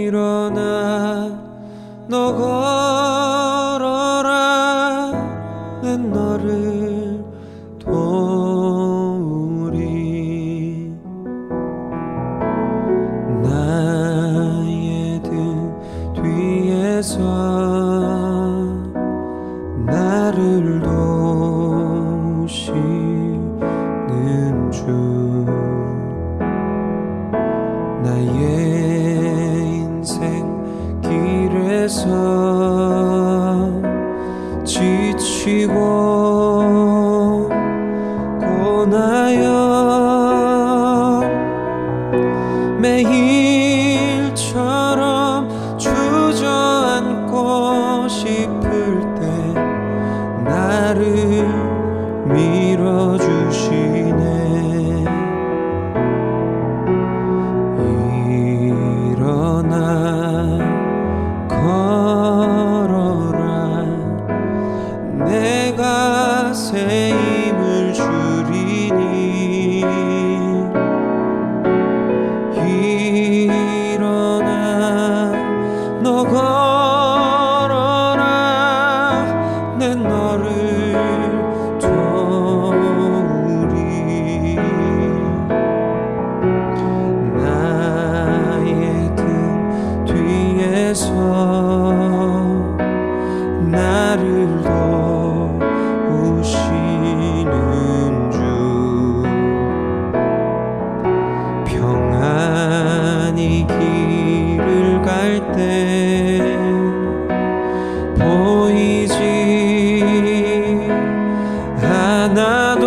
일어나 너 걸어라 내 너를 도우리 나의 등 뒤에서 나를 도우시는 주 나의 인생 길에서 지치고 고나여 매일처럼 주저앉고 싶을 때 나를 밀어주시네 일어나 걸어라 내가 새 힘을 주리니 일어나 너 걸어라 내 너를 도우리 나의 등 뒤에서 나를 도우시는 주 평안히 길을 갈 때 보이지 않아도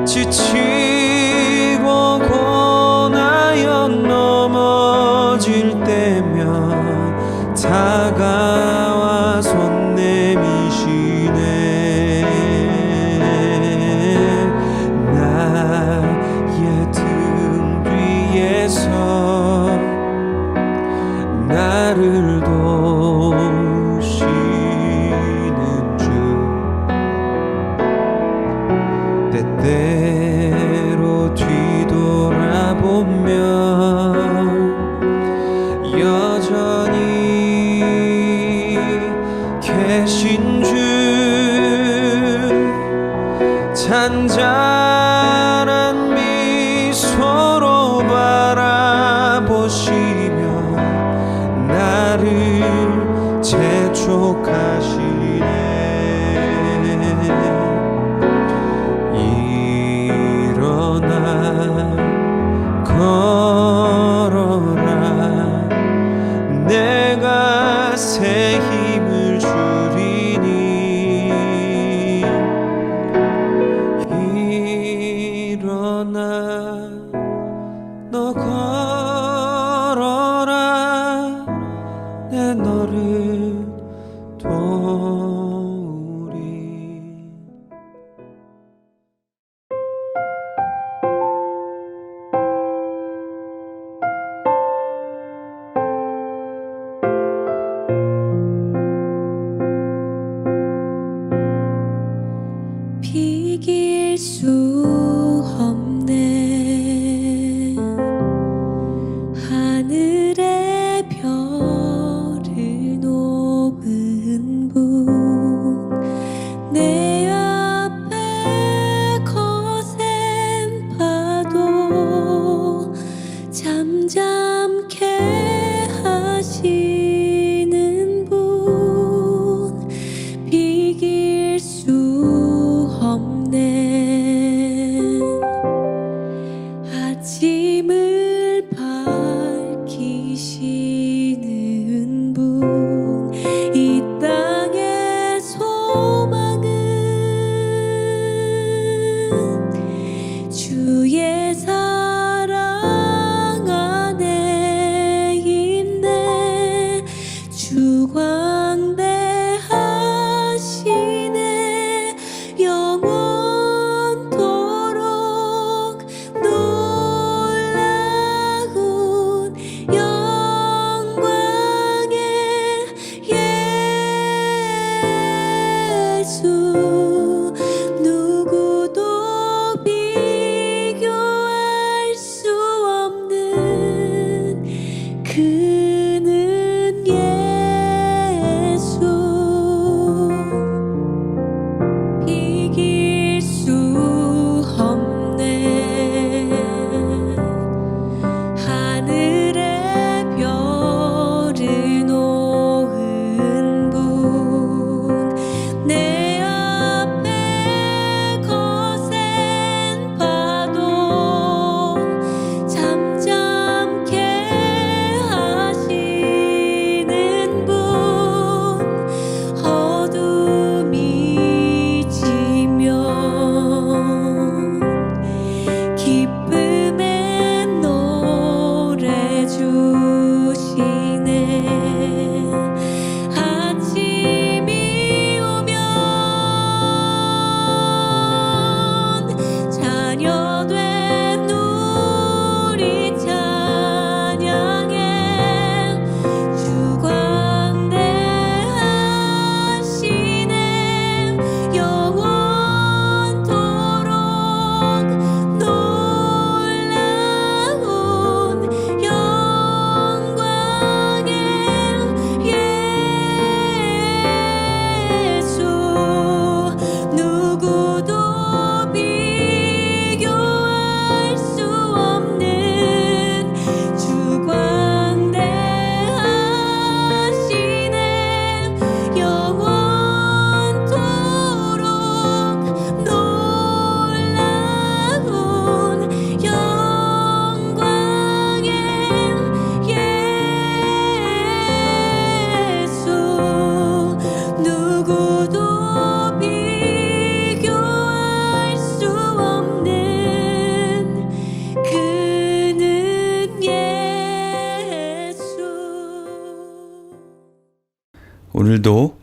지치고 고나여 넘어질 때면 다가와 손 내미시네 나의 등 뒤에서 나를 도우시는 주 때때로 뒤돌아보면 여전히 계신 주 잔잔한 미소로 바라보시며 나를 재촉하시네 일어나 걸어라 내가 새 힘을 주리니 일어나 너 걸어라 내 너를 도우리 비길 수 없네 하늘의 별을 놓은 분 내 앞에 거센 파도 잠잠케 하시는 분 비길 수 없네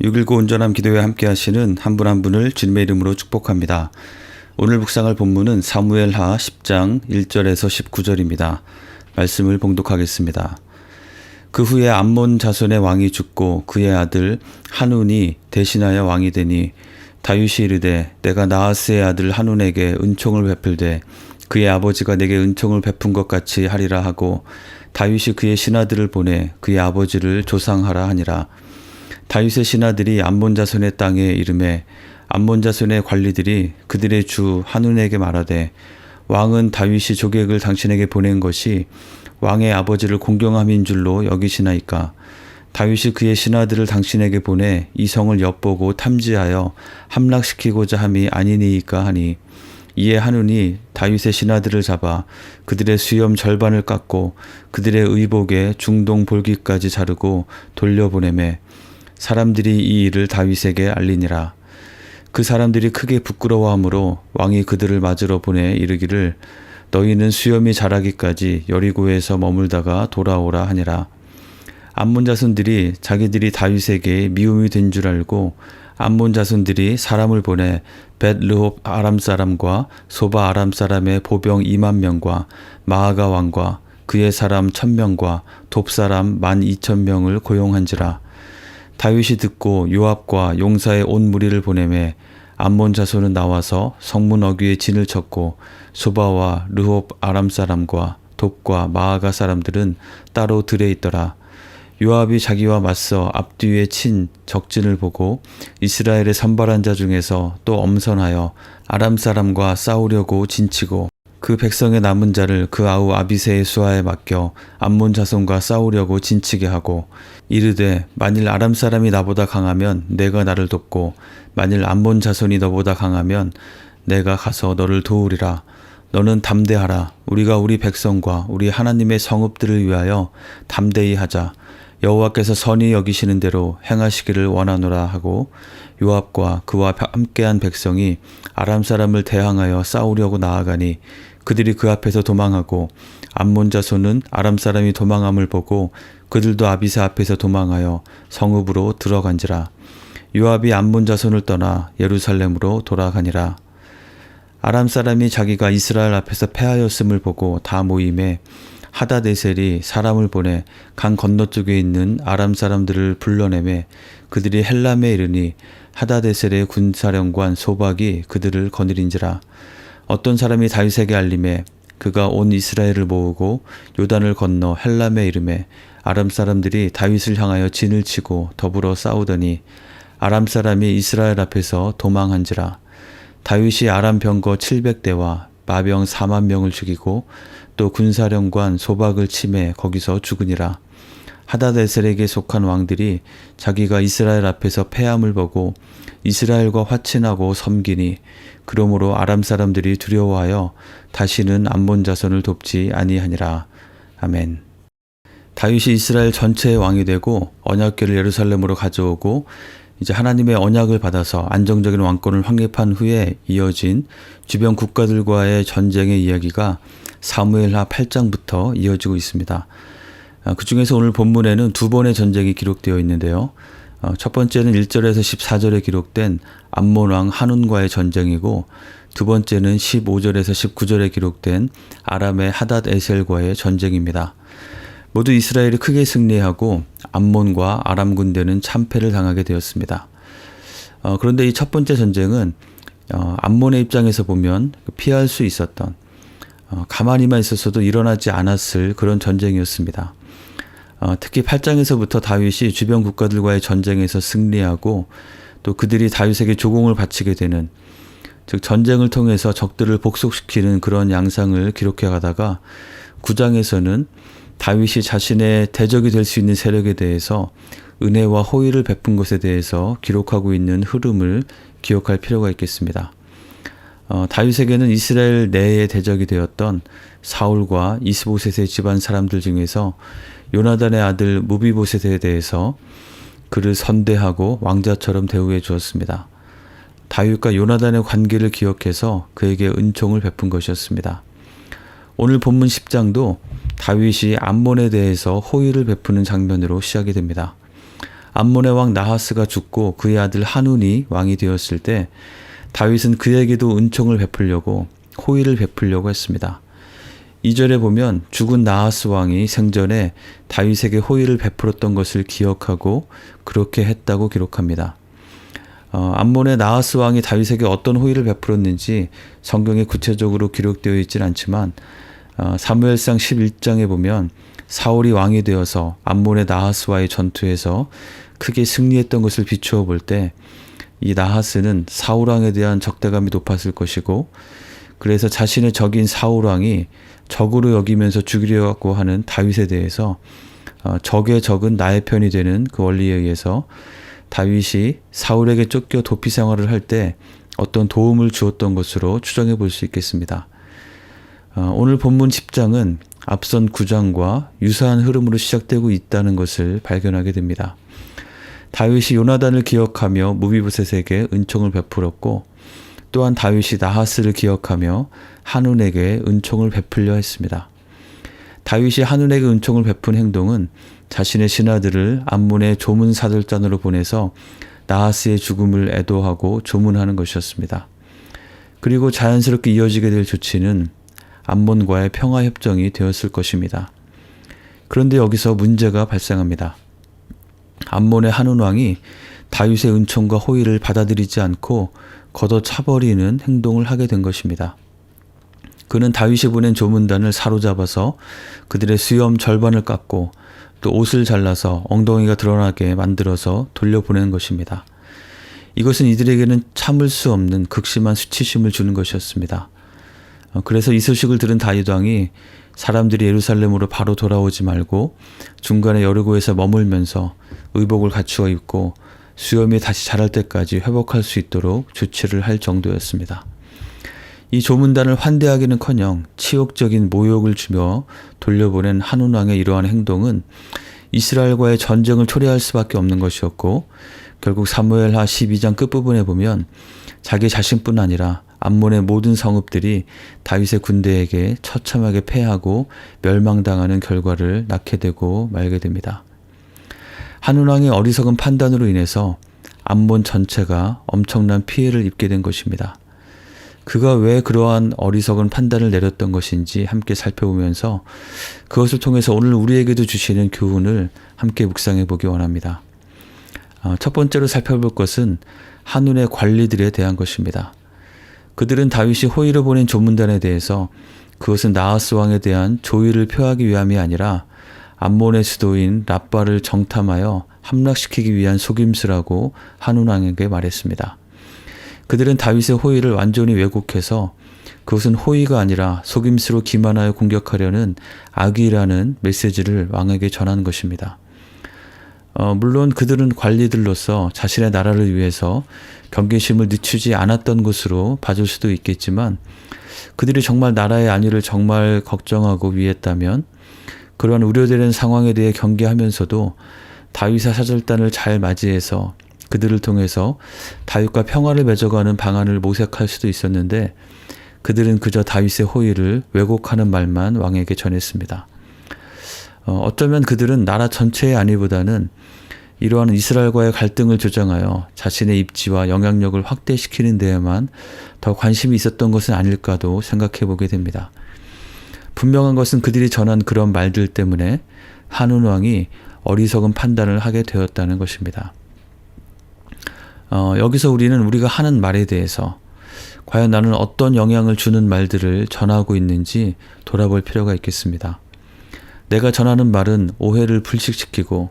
619 온전함 기도회 함께 하시는 한 분 한 분을 주님의 이름으로 축복합니다. 오늘 묵상할 본문은 사무엘하 10장 1절에서 19절입니다. 말씀을 봉독하겠습니다. 그 후에 암몬 자손의 왕이 죽고 그의 아들 한운이 대신하여 왕이 되니 다윗이 이르되 내가 나하스의 아들 한운에게 은총을 베풀되 그의 아버지가 내게 은총을 베푼 것 같이 하리라 하고 다윗이 그의 신하들을 보내 그의 아버지를 조상하라 하니라. 다윗의 신하들이 암몬 자손의 땅에 이르매 암몬 자손의 관리들이 그들의 주 한운에게 말하되 왕은 다윗이 조객을 당신에게 보낸 것이 왕의 아버지를 공경함인 줄로 여기시나이까. 다윗이 그의 신하들을 당신에게 보내 이 성을 엿보고 탐지하여 함락시키고자 함이 아니니이까 하니 이에 한운이 다윗의 신하들을 잡아 그들의 수염 절반을 깎고 그들의 의복에 중동 볼기까지 자르고 돌려보내매 사람들이 이 일을 다윗에게 알리니라. 그 사람들이 크게 부끄러워하므로 왕이 그들을 맞으러 보내 이르기를 너희는 수염이 자라기까지 여리고에서 머물다가 돌아오라 하니라. 암몬 자손들이 자기들이 다윗에게 미움이 된 줄 알고 암몬 자손들이 사람을 보내 벳르홉 아람 사람과 소바 아람 사람의 보병 2만 명과 마아가 왕과 그의 사람 1,000명과 돕 사람 12,000명을 고용한지라. 다윗이 듣고 요압과 용사의 온 무리를 보내매 암몬 자손은 나와서 성문 어귀에 진을 쳤고 소바와 르홉 아람 사람과 돕과 마아가 사람들은 따로 들에 있더라. 요압이 자기와 맞서 앞뒤에 친 적진을 보고 이스라엘의 선발한 자 중에서 또 엄선하여 아람 사람과 싸우려고 진치고 그 백성의 남은 자를 그 아우 아비새의 수하에 맡겨 암몬 자손과 싸우려고 진치게 하고 이르되 만일 아람 사람이 나보다 강하면 내가 나를 돕고 만일 암몬 자손이 너보다 강하면 내가 가서 너를 도우리라. 너는 담대하라. 우리가 우리 백성과 우리 하나님의 성읍들을 위하여 담대히 하자. 여호와께서 선히 여기시는 대로 행하시기를 원하노라 하고 요압과 그와 함께한 백성이 아람 사람을 대항하여 싸우려고 나아가니 그들이 그 앞에서 도망하고 암몬 자손은 아람 사람이 도망함을 보고 그들도 아비새 앞에서 도망하여 성읍으로 들어간지라. 요압이 암몬 자손을 떠나 예루살렘으로 돌아가니라. 아람 사람이 자기가 이스라엘 앞에서 패하였음을 보고 다 모임에 하다데셀이 사람을 보내 강 건너쪽에 있는 아람 사람들을 불러내매 그들이 헬람에 이르니 하다데셀의 군사령관 소박이 그들을 거느린지라. 어떤 사람이 다윗에게 알림해 그가 온 이스라엘을 모으고 요단을 건너 헬람에 이르매 아람 사람들이 다윗을 향하여 진을 치고 더불어 싸우더니 아람 사람이 이스라엘 앞에서 도망한지라. 다윗이 아람 병거 700대와 마병 4만 명을 죽이고 또 군사령관 소박을 치매 거기서 죽으니라. 하다데셀에게 속한 왕들이 자기가 이스라엘 앞에서 패함을 보고 이스라엘과 화친하고 섬기니 그러므로 아람 사람들이 두려워하여 다시는 암몬 자손을 돕지 아니하니라. 아멘. 다윗이 이스라엘 전체의 왕이 되고 언약궤를 예루살렘으로 가져오고 이제 하나님의 언약을 받아서 안정적인 왕권을 확립한 후에 이어진 주변 국가들과의 전쟁의 이야기가 사무엘하 8장부터 이어지고 있습니다. 그 중에서 오늘 본문에는 두 번의 전쟁이 기록되어 있는데요. 첫 번째는 1절에서 14절에 기록된 암몬 왕 한운과의 전쟁이고 두 번째는 15절에서 19절에 기록된 아람의 하닷에셀과의 전쟁입니다. 모두 이스라엘이 크게 승리하고 암몬과 아람 군대는 참패를 당하게 되었습니다. 그런데 이 첫 번째 전쟁은 암몬의 입장에서 보면 피할 수 있었던 가만히만 있었어도 일어나지 않았을 그런 전쟁이었습니다. 특히 8장에서부터 다윗이 주변 국가들과의 전쟁에서 승리하고 또 그들이 다윗에게 조공을 바치게 되는 즉 전쟁을 통해서 적들을 복속시키는 그런 양상을 기록해 가다가 9장에서는 다윗이 자신의 대적이 될 수 있는 세력에 대해서 은혜와 호의를 베푼 것에 대해서 기록하고 있는 흐름을 기억할 필요가 있겠습니다. 다윗에게는 이스라엘 내의 대적이 되었던 사울과 이스보셋의 집안 사람들 중에서 요나단의 아들 무비보셋에 대해서 그를 선대하고 왕자처럼 대우해 주었습니다. 다윗과 요나단의 관계를 기억해서 그에게 은총을 베푼 것이었습니다. 오늘 본문 10장도 다윗이 암몬에 대해서 호의를 베푸는 장면으로 시작이 됩니다. 암몬의 왕 나하스가 죽고 그의 아들 한운이 왕이 되었을 때 다윗은 그에게도 은총을 베풀려고 호의를 베풀려고 했습니다. 2절에 보면 죽은 나하스 왕이 생전에 다윗에게 호의를 베풀었던 것을 기억하고 그렇게 했다고 기록합니다. 암몬의 나하스 왕이 다윗에게 어떤 호의를 베풀었는지 성경에 구체적으로 기록되어 있지는 않지만 사무엘상 11장에 보면 사울이 왕이 되어서 암몬의 나하스와의 전투에서 크게 승리했던 것을 비추어 볼 때 이 나하스는 사울 왕에 대한 적대감이 높았을 것이고 그래서 자신의 적인 사울 왕이 적으로 여기면서 죽이려고 하는 다윗에 대해서 적의 적은 나의 편이 되는 그 원리에 의해서 다윗이 사울에게 쫓겨 도피 생활을 할 때 어떤 도움을 주었던 것으로 추정해 볼 수 있겠습니다. 오늘 본문 10장은 앞선 9장과 유사한 흐름으로 시작되고 있다는 것을 발견하게 됩니다. 다윗이 요나단을 기억하며 무비보셋에게 은총을 베풀었고 또한 다윗이 나하스를 기억하며 한운에게 은총을 베풀려 했습니다. 다윗이 한운에게 은총을 베푼 행동은 자신의 신하들을 암몬의 조문 사절단으로 보내서 나하스의 죽음을 애도하고 조문하는 것이었습니다. 그리고 자연스럽게 이어지게 될 조치는 암몬과의 평화협정이 되었을 것입니다. 그런데 여기서 문제가 발생합니다. 암몬의 한운 왕이 다윗의 은총과 호의를 받아들이지 않고 걷어차버리는 행동을 하게 된 것입니다. 그는 다윗이 보낸 조문단을 사로잡아서 그들의 수염 절반을 깎고 또 옷을 잘라서 엉덩이가 드러나게 만들어서 돌려보낸 것입니다. 이것은 이들에게는 참을 수 없는 극심한 수치심을 주는 것이었습니다. 그래서 이 소식을 들은 다윗 왕이 사람들이 예루살렘으로 바로 돌아오지 말고 중간에 여리고에서 머물면서 의복을 갖추어 입고 수염이 다시 자랄 때까지 회복할 수 있도록 조치를 할 정도였습니다. 이 조문단을 환대하기는커녕 치욕적인 모욕을 주며 돌려보낸 한운 왕의 이러한 행동은 이스라엘과의 전쟁을 초래할 수밖에 없는 것이었고 결국 사무엘하 12장 끝부분에 보면 자기 자신뿐 아니라 암몬의 모든 성읍들이 다윗의 군대에게 처참하게 패하고 멸망당하는 결과를 낳게 되고 말게 됩니다. 한운 왕의 어리석은 판단으로 인해서 암몬 전체가 엄청난 피해를 입게 된 것입니다. 그가 왜 그러한 어리석은 판단을 내렸던 것인지 함께 살펴보면서 그것을 통해서 오늘 우리에게도 주시는 교훈을 함께 묵상해 보기 원합니다. 첫 번째로 살펴볼 것은 한운의 관리들에 대한 것입니다. 그들은 다윗이 호의를 보낸 조문단에 대해서 그것은 나하스 왕에 대한 조의를 표하기 위함이 아니라 암몬의 수도인 랍바를 정탐하여 함락시키기 위한 속임수라고 한운 왕에게 말했습니다. 그들은 다윗의 호의를 완전히 왜곡해서 그것은 호의가 아니라 속임수로 기만하여 공격하려는 악이라는 메시지를 왕에게 전한 것입니다. 물론 그들은 관리들로서 자신의 나라를 위해서 경계심을 늦추지 않았던 것으로 봐줄 수도 있겠지만 그들이 정말 나라의 안위를 정말 걱정하고 위했다면 그러한 우려되는 상황에 대해 경계하면서도 다윗의 사절단을 잘 맞이해서 그들을 통해서 다윗과 평화를 맺어가는 방안을 모색할 수도 있었는데 그들은 그저 다윗의 호의를 왜곡하는 말만 왕에게 전했습니다. 어쩌면 그들은 나라 전체의 안위보다는 이러한 이스라엘과의 갈등을 조정하여 자신의 입지와 영향력을 확대시키는 데에만 더 관심이 있었던 것은 아닐까도 생각해 보게 됩니다. 분명한 것은 그들이 전한 그런 말들 때문에 한운 왕이 어리석은 판단을 하게 되었다는 것입니다. 여기서 우리는 우리가 하는 말에 대해서 과연 나는 어떤 영향을 주는 말들을 전하고 있는지 돌아볼 필요가 있겠습니다. 내가 전하는 말은 오해를 불식시키고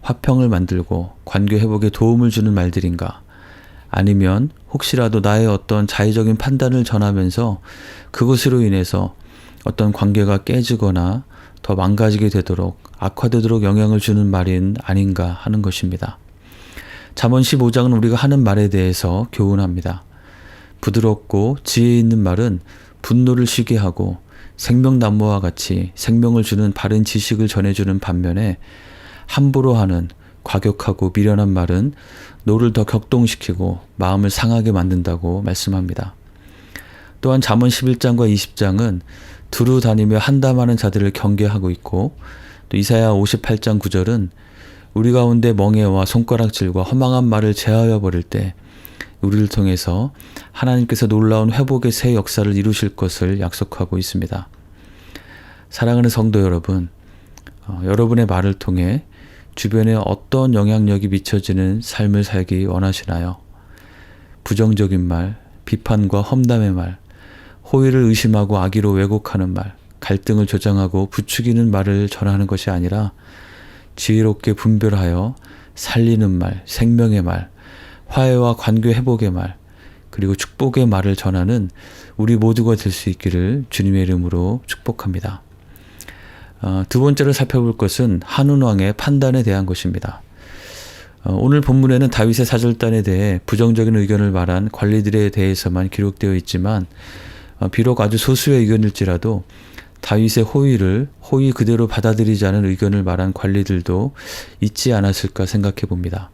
화평을 만들고 관계 회복에 도움을 주는 말들인가? 아니면 혹시라도 나의 어떤 자의적인 판단을 전하면서 그것으로 인해서 어떤 관계가 깨지거나 더 망가지게 되도록 악화되도록 영향을 주는 말인 아닌가 하는 것입니다. 잠언 15장은 우리가 하는 말에 대해서 교훈합니다. 부드럽고 지혜 있는 말은 분노를 쉬게 하고 생명나무와 같이 생명을 주는 바른 지식을 전해주는 반면에 함부로 하는 과격하고 미련한 말은 노를 더 격동시키고 마음을 상하게 만든다고 말씀합니다. 또한 잠언 11장과 20장은 두루 다니며 한담하는 자들을 경계하고 있고 또 이사야 58장 9절은 우리 가운데 멍해와 손가락질과 허망한 말을 제하여 버릴 때 우리를 통해서 하나님께서 놀라운 회복의 새 역사를 이루실 것을 약속하고 있습니다. 사랑하는 성도 여러분, 여러분의 말을 통해 주변에 어떤 영향력이 미쳐지는 삶을 살기 원하시나요? 부정적인 말, 비판과 험담의 말, 호의를 의심하고 악의로 왜곡하는 말, 갈등을 조장하고 부추기는 말을 전하는 것이 아니라 지혜롭게 분별하여 살리는 말, 생명의 말, 화해와 관계 회복의 말, 그리고 축복의 말을 전하는 우리 모두가 될 수 있기를 주님의 이름으로 축복합니다. 두 번째로 살펴볼 것은 한운 왕의 판단에 대한 것입니다. 오늘 본문에는 다윗의 사절단에 대해 부정적인 의견을 말한 관리들에 대해서만 기록되어 있지만 비록 아주 소수의 의견일지라도 다윗의 호의 그대로 받아들이지 않은 의견을 말한 관리들도 있지 않았을까 생각해 봅니다.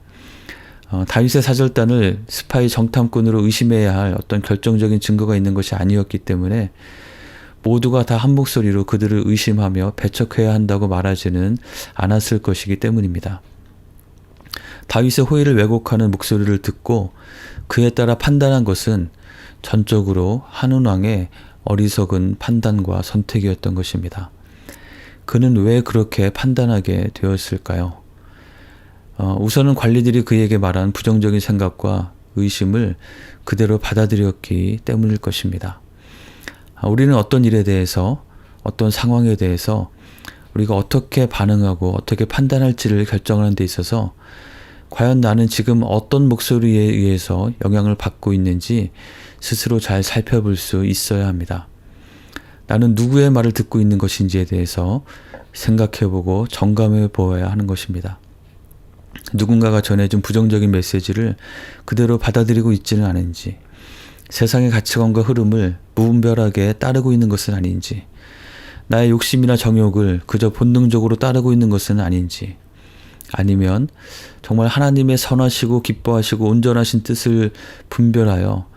다윗의 사절단을 스파이 정탐꾼으로 의심해야 할 어떤 결정적인 증거가 있는 것이 아니었기 때문에 모두가 다 한 목소리로 그들을 의심하며 배척해야 한다고 말하지는 않았을 것이기 때문입니다. 다윗의 호의를 왜곡하는 목소리를 듣고 그에 따라 판단한 것은 전적으로 한운 왕의 어리석은 판단과 선택이었던 것입니다. 그는 왜 그렇게 판단하게 되었을까요? 우선은 관리들이 그에게 말한 부정적인 생각과 의심을 그대로 받아들였기 때문일 것입니다. 우리는 어떤 일에 대해서, 어떤 상황에 대해서 우리가 어떻게 반응하고 어떻게 판단할지를 결정하는 데 있어서 과연 나는 지금 어떤 목소리에 의해서 영향을 받고 있는지 스스로 잘 살펴볼 수 있어야 합니다. 나는 누구의 말을 듣고 있는 것인지에 대해서 생각해보고 점검해 보아야 하는 것입니다. 누군가가 전해준 부정적인 메시지를 그대로 받아들이고 있지는 않은지, 세상의 가치관과 흐름을 무분별하게 따르고 있는 것은 아닌지, 나의 욕심이나 정욕을 그저 본능적으로 따르고 있는 것은 아닌지, 아니면 정말 하나님의 선하시고 기뻐하시고 온전하신 뜻을 분별하여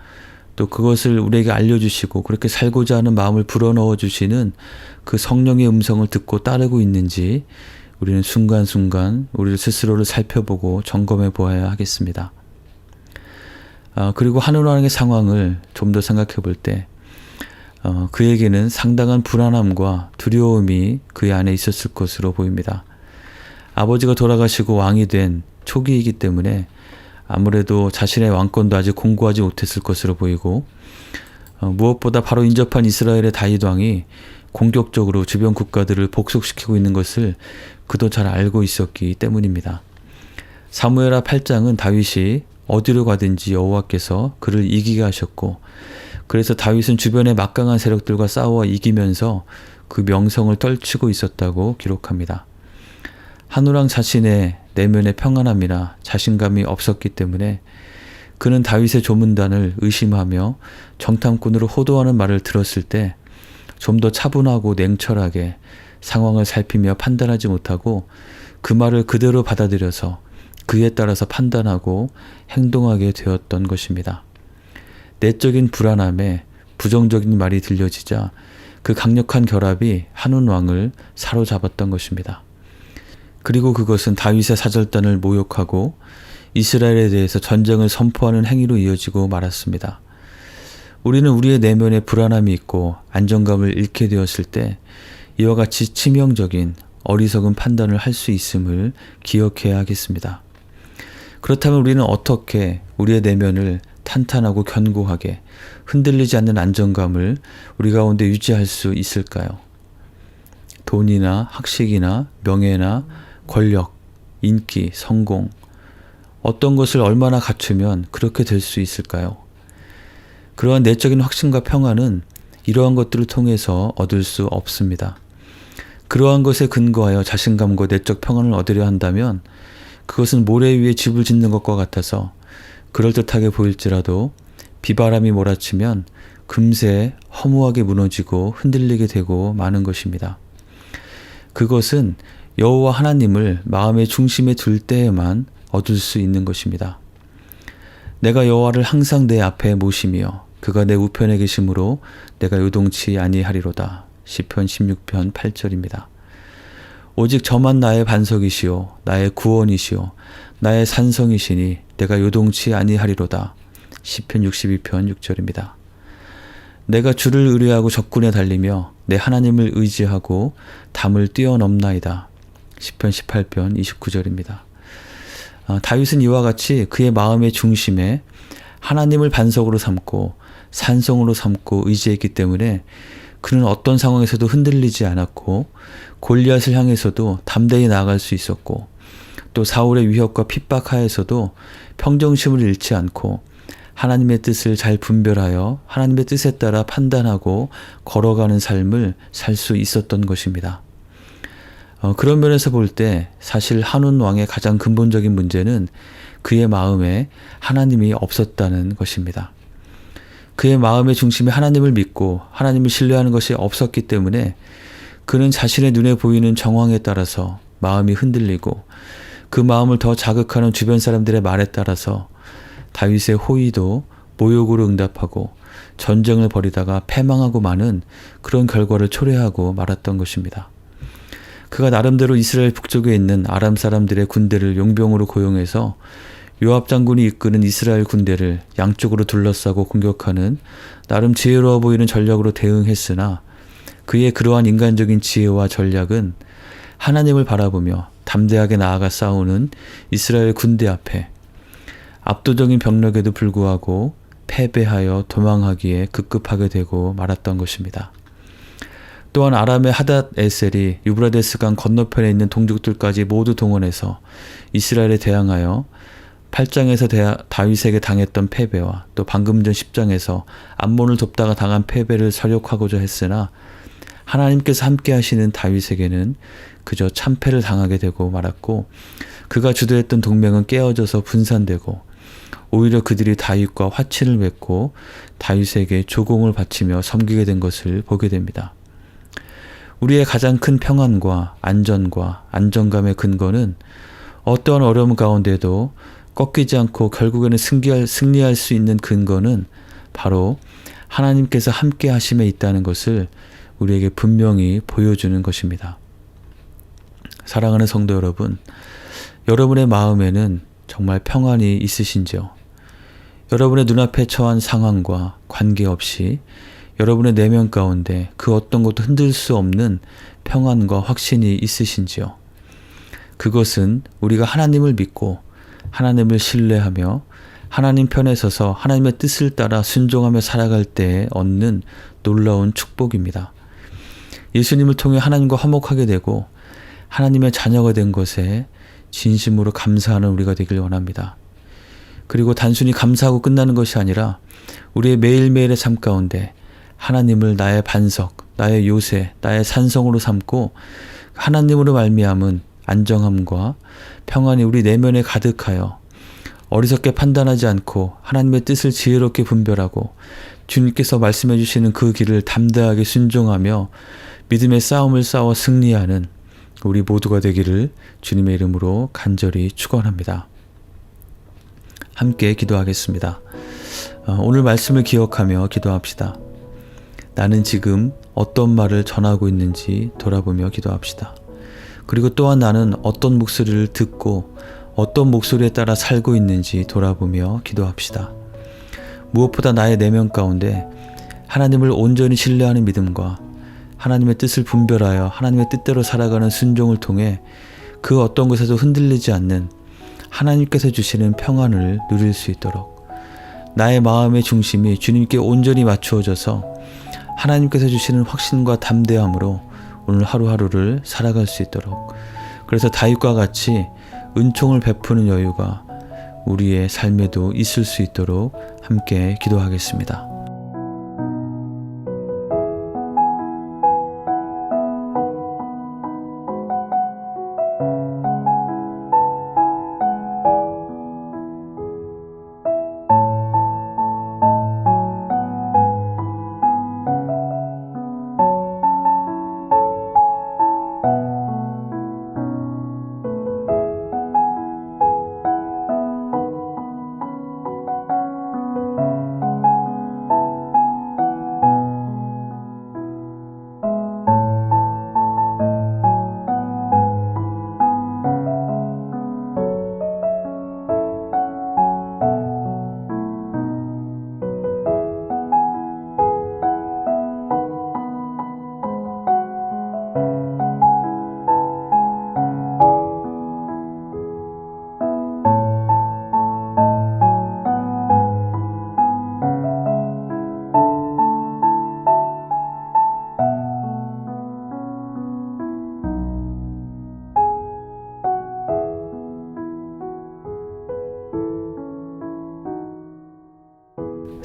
또 그것을 우리에게 알려주시고 그렇게 살고자 하는 마음을 불어넣어 주시는 그 성령의 음성을 듣고 따르고 있는지 우리는 순간순간 우리를 스스로를 살펴보고 점검해 보아야 하겠습니다. 그리고 한운 왕의 상황을 좀 더 생각해 볼 때 그에게는 상당한 불안함과 두려움이 그의 안에 있었을 것으로 보입니다. 아버지가 돌아가시고 왕이 된 초기이기 때문에 아무래도 자신의 왕권도 아직 공고하지 못했을 것으로 보이고 무엇보다 바로 인접한 이스라엘의 다윗 왕이 공격적으로 주변 국가들을 복속시키고 있는 것을 그도 잘 알고 있었기 때문입니다. 사무엘하 8장은 다윗이 어디로 가든지 여호와께서 그를 이기게 하셨고 그래서 다윗은 주변의 막강한 세력들과 싸워 이기면서 그 명성을 떨치고 있었다고 기록합니다. 한운 왕 자신의 내면의 평안함이나 자신감이 없었기 때문에 그는 다윗의 조문단을 의심하며 정탐꾼으로 호도하는 말을 들었을 때 좀 더 차분하고 냉철하게 상황을 살피며 판단하지 못하고 그 말을 그대로 받아들여서 그에 따라서 판단하고 행동하게 되었던 것입니다. 내적인 불안함에 부정적인 말이 들려지자 그 강력한 결합이 한운 왕을 사로잡았던 것입니다. 그리고 그것은 다윗의 사절단을 모욕하고 이스라엘에 대해서 전쟁을 선포하는 행위로 이어지고 말았습니다. 우리는 우리의 내면에 불안함이 있고 안정감을 잃게 되었을 때 이와 같이 치명적인 어리석은 판단을 할 수 있음을 기억해야 하겠습니다. 그렇다면 우리는 어떻게 우리의 내면을 탄탄하고 견고하게 흔들리지 않는 안정감을 우리 가운데 유지할 수 있을까요? 돈이나 학식이나 명예나 권력, 인기, 성공, 어떤 것을 얼마나 갖추면 그렇게 될 수 있을까요? 그러한 내적인 확신과 평안은 이러한 것들을 통해서 얻을 수 없습니다. 그러한 것에 근거하여 자신감과 내적 평안을 얻으려 한다면 그것은 모래 위에 집을 짓는 것과 같아서 그럴듯하게 보일지라도 비바람이 몰아치면 금세 허무하게 무너지고 흔들리게 되고 마는 것입니다. 그것은 여호와 하나님을 마음의 중심에 둘 때에만 얻을 수 있는 것입니다. 내가 여호와를 항상 내 앞에 모시며 그가 내 우편에 계심으로 내가 요동치 아니하리로다. 시편 16편 8절입니다. 오직 저만 나의 반석이시오 나의 구원이시오 나의 산성이시니 내가 요동치 아니하리로다. 시편 62편 6절입니다. 내가 주를 의뢰하고 적군에 달리며 내 하나님을 의지하고 담을 뛰어넘나이다. 시편 18편 29절입니다. 다윗은 이와 같이 그의 마음의 중심에 하나님을 반석으로 삼고 산성으로 삼고 의지했기 때문에 그는 어떤 상황에서도 흔들리지 않았고 골리앗을 향해서도 담대히 나아갈 수 있었고 또 사울의 위협과 핍박하에서도 평정심을 잃지 않고 하나님의 뜻을 잘 분별하여 하나님의 뜻에 따라 판단하고 걸어가는 삶을 살 수 있었던 것입니다. 그런 면에서 볼 때 사실 한운 왕의 가장 근본적인 문제는 그의 마음에 하나님이 없었다는 것입니다. 그의 마음의 중심에 하나님을 믿고 하나님을 신뢰하는 것이 없었기 때문에 그는 자신의 눈에 보이는 정황에 따라서 마음이 흔들리고 그 마음을 더 자극하는 주변 사람들의 말에 따라서 다윗의 호의도 모욕으로 응답하고 전쟁을 벌이다가 패망하고 마는 그런 결과를 초래하고 말았던 것입니다. 그가 나름대로 이스라엘 북쪽에 있는 아람 사람들의 군대를 용병으로 고용해서 요압 장군이 이끄는 이스라엘 군대를 양쪽으로 둘러싸고 공격하는 나름 지혜로워 보이는 전략으로 대응했으나 그의 그러한 인간적인 지혜와 전략은 하나님을 바라보며 담대하게 나아가 싸우는 이스라엘 군대 앞에 압도적인 병력에도 불구하고 패배하여 도망하기에 급급하게 되고 말았던 것입니다. 또한 아람의 하닷 에셀이 유브라데스 강 건너편에 있는 동족들까지 모두 동원해서 이스라엘에 대항하여 8장에서 다윗에게 당했던 패배와 또 방금 전 10장에서 암몬을 돕다가 당한 패배를 설욕하고자 했으나 하나님께서 함께 하시는 다윗에게는 그저 참패를 당하게 되고 말았고 그가 주도했던 동맹은 깨어져서 분산되고 오히려 그들이 다윗과 화친을 맺고 다윗에게 조공을 바치며 섬기게 된 것을 보게 됩니다. 우리의 가장 큰 평안과 안전과 안정감의 근거는 어떠한 어려움 가운데도 꺾이지 않고 결국에는 승리할 수 있는 근거는 바로 하나님께서 함께 하심에 있다는 것을 우리에게 분명히 보여주는 것입니다. 사랑하는 성도 여러분, 여러분의 마음에는 정말 평안이 있으신지요? 여러분의 눈앞에 처한 상황과 관계없이 여러분의 내면 가운데 그 어떤 것도 흔들 수 없는 평안과 확신이 있으신지요? 그것은 우리가 하나님을 믿고 하나님을 신뢰하며 하나님 편에 서서 하나님의 뜻을 따라 순종하며 살아갈 때에 얻는 놀라운 축복입니다. 예수님을 통해 하나님과 화목하게 되고 하나님의 자녀가 된 것에 진심으로 감사하는 우리가 되길 원합니다. 그리고 단순히 감사하고 끝나는 것이 아니라 우리의 매일매일의 삶 가운데 하나님을 나의 반석, 나의 요새, 나의 산성으로 삼고 하나님으로 말미암은 안정함과 평안이 우리 내면에 가득하여 어리석게 판단하지 않고 하나님의 뜻을 지혜롭게 분별하고 주님께서 말씀해 주시는 그 길을 담대하게 순종하며 믿음의 싸움을 싸워 승리하는 우리 모두가 되기를 주님의 이름으로 간절히 축원합니다. 함께 기도하겠습니다. 오늘 말씀을 기억하며 기도합시다. 나는 지금 어떤 말을 전하고 있는지 돌아보며 기도합시다. 그리고 또한 나는 어떤 목소리를 듣고 어떤 목소리에 따라 살고 있는지 돌아보며 기도합시다. 무엇보다 나의 내면 가운데 하나님을 온전히 신뢰하는 믿음과 하나님의 뜻을 분별하여 하나님의 뜻대로 살아가는 순종을 통해 그 어떤 것에도 흔들리지 않는 하나님께서 주시는 평안을 누릴 수 있도록 나의 마음의 중심이 주님께 온전히 맞추어져서 하나님께서 주시는 확신과 담대함으로 오늘 하루하루를 살아갈 수 있도록, 그래서 다윗과 같이 은총을 베푸는 여유가 우리의 삶에도 있을 수 있도록 함께 기도하겠습니다.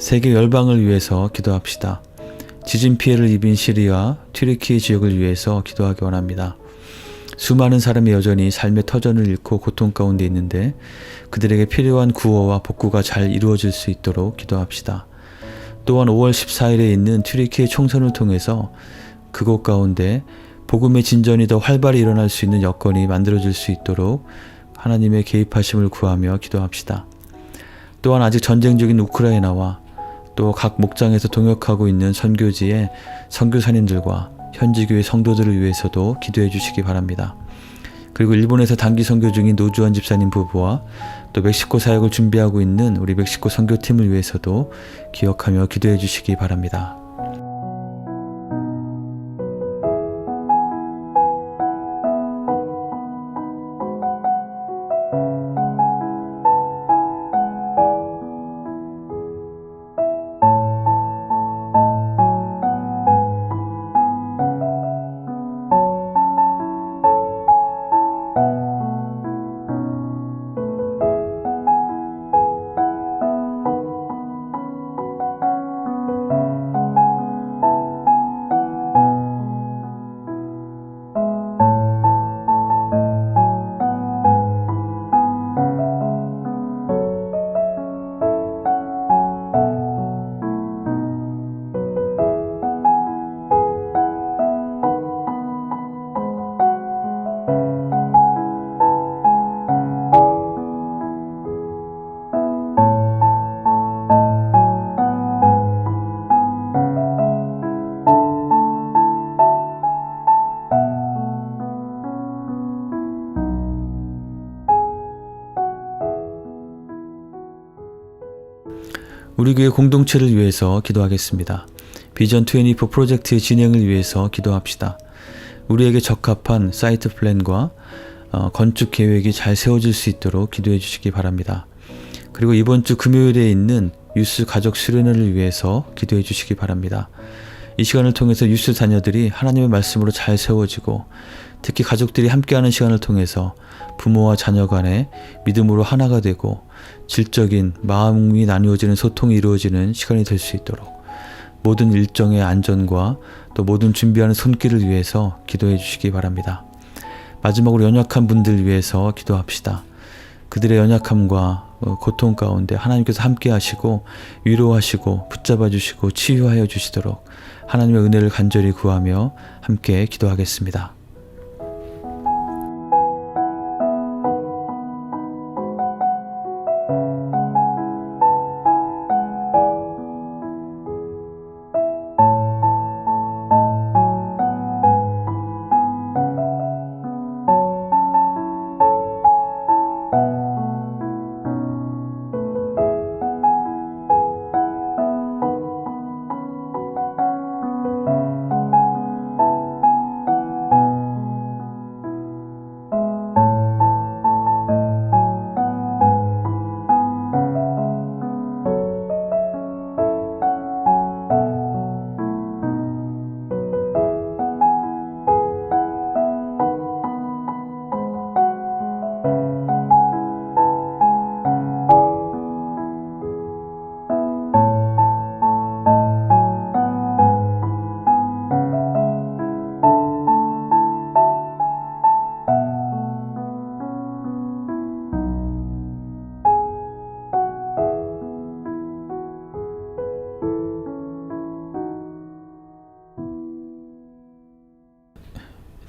세계 열방을 위해서 기도합시다. 지진 피해를 입은 시리아, 튀르키예 지역을 위해서 기도하기 원합니다. 수많은 사람이 여전히 삶의 터전을 잃고 고통 가운데 있는데 그들에게 필요한 구호와 복구가 잘 이루어질 수 있도록 기도합시다. 또한 5월 14일에 있는 튀르키예 총선을 통해서 그곳 가운데 복음의 진전이 더 활발히 일어날 수 있는 여건이 만들어질 수 있도록 하나님의 개입하심을 구하며 기도합시다. 또한 아직 전쟁 중인 우크라이나와 또 각 목장에서 동역하고 있는 선교지의 선교사님들과 현지교회 성도들을 위해서도 기도해 주시기 바랍니다. 그리고 일본에서 단기 선교 중인 노주환 집사님 부부와 또 멕시코 사역을 준비하고 있는 우리 멕시코 선교팀을 위해서도 기억하며 기도해 주시기 바랍니다. 우리 교회 공동체를 위해서 기도하겠습니다. 비전 24 프로젝트의 진행을 위해서 기도합시다. 우리에게 적합한 사이트 플랜과 건축 계획이 잘 세워질 수 있도록 기도해 주시기 바랍니다. 그리고 이번 주 금요일에 있는 유스 가족 수련회를 위해서 기도해 주시기 바랍니다. 이 시간을 통해서 유스 자녀들이 하나님의 말씀으로 잘 세워지고 특히 가족들이 함께하는 시간을 통해서 부모와 자녀 간에 믿음으로 하나가 되고 질적인 마음이 나누어지는 소통이 이루어지는 시간이 될 수 있도록 모든 일정의 안전과 또 모든 준비하는 손길을 위해서 기도해 주시기 바랍니다. 마지막으로 연약한 분들 위해서 기도합시다. 그들의 연약함과 고통 가운데 하나님께서 함께 하시고 위로하시고 붙잡아 주시고 치유하여 주시도록 하나님의 은혜를 간절히 구하며 함께 기도하겠습니다.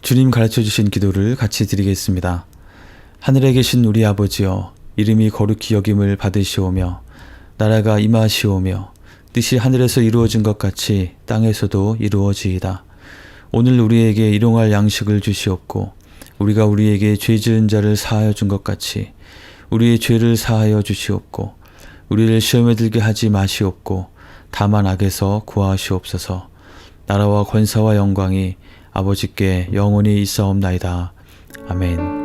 주님 가르쳐주신 기도를 같이 드리겠습니다. 하늘에 계신 우리 아버지여, 이름이 거룩히 여김을 받으시오며 나라가 임하시오며 뜻이 하늘에서 이루어진 것 같이 땅에서도 이루어지이다. 오늘 우리에게 일용할 양식을 주시옵고 우리가 우리에게 죄 지은 자를 사하여 준 것 같이 우리의 죄를 사하여 주시옵고 우리를 시험에 들게 하지 마시옵고 다만 악에서 구하시옵소서. 나라와 권사와 영광이 아버지께 영원히 있사옵나이다. 아멘.